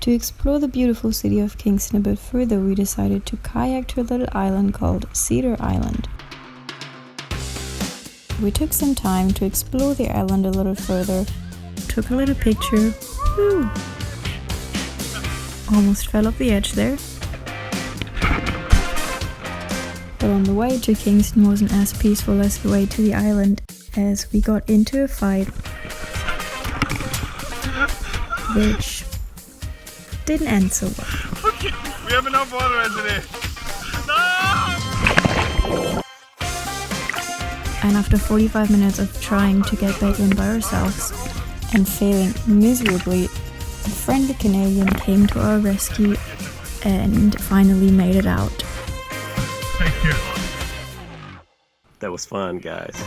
To explore the beautiful city of Kingston a bit further, we decided to kayak to a little island called Cedar Island. We took some time to explore the island a little further, took a little picture. Woo! Almost fell off the edge there. But on the way to Kingston wasn't as peaceful as the way to the island, as we got into a fight, which didn't end so well. Okay, we have enough water today. No! And after 45 minutes of trying to get back in by ourselves and failing miserably, a friendly Canadian came to our rescue and finally made it out. Thank you. That was fun, guys.